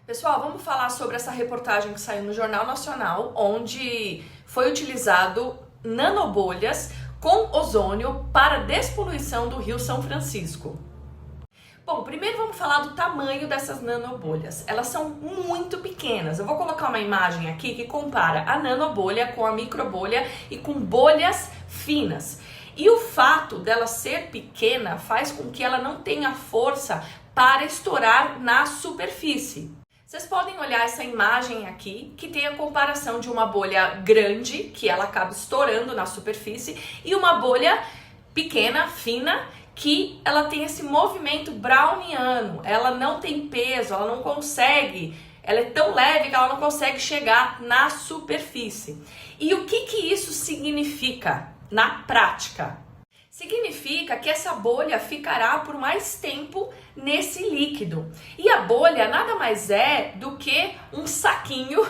Pessoal, vamos falar sobre essa reportagem que saiu no Jornal Nacional, onde foi utilizado nanobolhas com ozônio para despoluição do Rio São Francisco. Bom, primeiro vamos falar do tamanho dessas nanobolhas. Elas são muito pequenas. Eu vou colocar uma imagem aqui que compara a nanobolha com a microbolha e com bolhas finas. E o fato dela ser pequena faz com que ela não tenha força para estourar na superfície. Vocês podem olhar essa imagem aqui, que tem a comparação de uma bolha grande, que ela acaba estourando na superfície, e uma bolha pequena, fina, que ela tem esse movimento browniano. Ela não tem peso, ela não consegue, ela é tão leve que ela não consegue chegar na superfície. E o que isso significa na prática? Significa que essa bolha ficará por mais tempo nesse líquido. E a bolha nada mais é do que um saquinho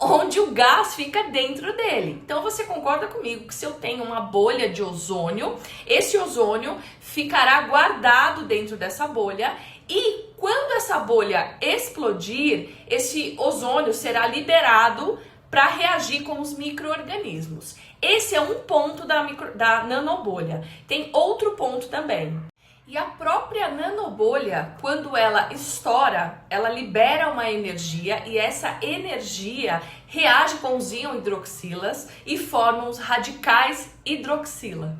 onde o gás fica dentro dele. Então você concorda comigo que se eu tenho uma bolha de ozônio, esse ozônio ficará guardado dentro dessa bolha e quando essa bolha explodir, esse ozônio será liberado para reagir com os micro-organismos. Esse é um ponto da nanobolha. Tem outro ponto também. E a própria nanobolha, quando ela estoura, ela libera uma energia e essa energia reage com os íon-hidroxilas e formam os radicais hidroxila.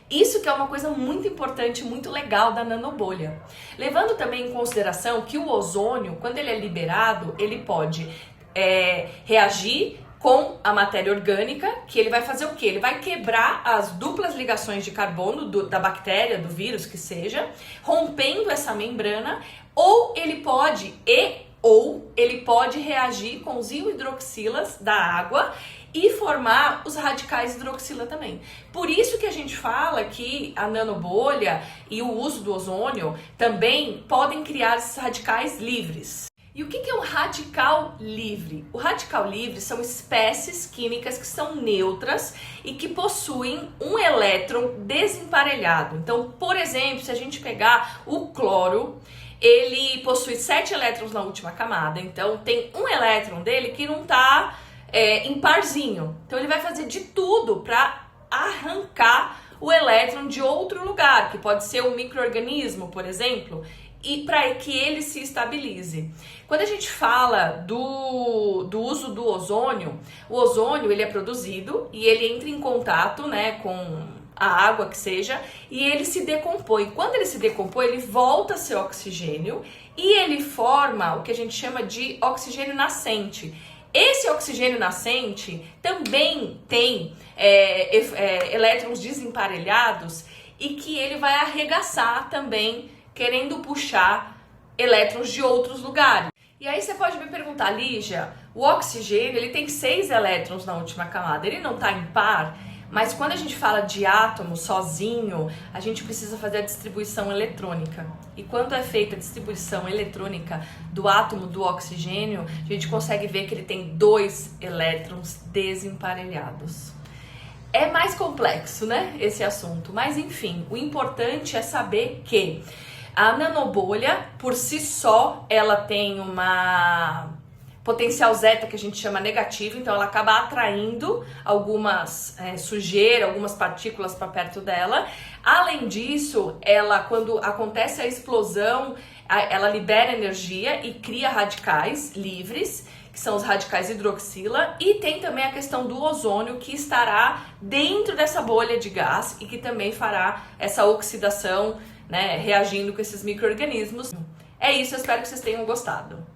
Isso que é uma coisa muito importante, muito legal da nanobolha. Levando também em consideração que o ozônio, quando ele é liberado, ele pode reagir com a matéria orgânica, que ele vai fazer o quê? Ele vai quebrar as duplas ligações de carbono da bactéria, do vírus, que seja, rompendo essa membrana, ou ele pode reagir com os íon-hidroxilas da água e formar os radicais hidroxila também. Por isso que a gente fala que a nanobolha e o uso do ozônio também podem criar esses radicais livres. E o que é um radical livre? O radical livre são espécies químicas que são neutras e que possuem um elétron desemparelhado. Então, por exemplo, se a gente pegar o cloro, ele possui 7 elétrons na última camada, então tem um elétron dele que não está em parzinho. Então ele vai fazer de tudo para arrancar o elétron de outro lugar, que pode ser um micro-organismo, por exemplo, e para que ele se estabilize. Quando a gente fala do uso do ozônio, o ozônio ele é produzido e ele entra em contato, com a água que seja, e ele se decompõe. Quando ele se decompõe, ele volta a ser oxigênio e ele forma o que a gente chama de oxigênio nascente. Esse oxigênio nascente também tem elétrons desemparelhados e que ele vai arregaçar também, querendo puxar elétrons de outros lugares. E aí você pode me perguntar, Lígia, o oxigênio ele tem 6 elétrons na última camada, ele não está em par? Mas quando a gente fala de átomo sozinho, a gente precisa fazer a distribuição eletrônica. E quando é feita a distribuição eletrônica do átomo do oxigênio, a gente consegue ver que ele tem 2 elétrons desemparelhados. É mais complexo, esse assunto. Mas enfim, o importante é saber que a nanobolha, por si só, ela tem uma potencial zeta que a gente chama negativo, então ela acaba atraindo algumas sujeira, algumas partículas para perto dela. Além disso, quando acontece a explosão, ela libera energia e cria radicais livres, que são os radicais hidroxila, e tem também a questão do ozônio que estará dentro dessa bolha de gás e que também fará essa oxidação, reagindo com esses micro-organismos. É isso, eu espero que vocês tenham gostado.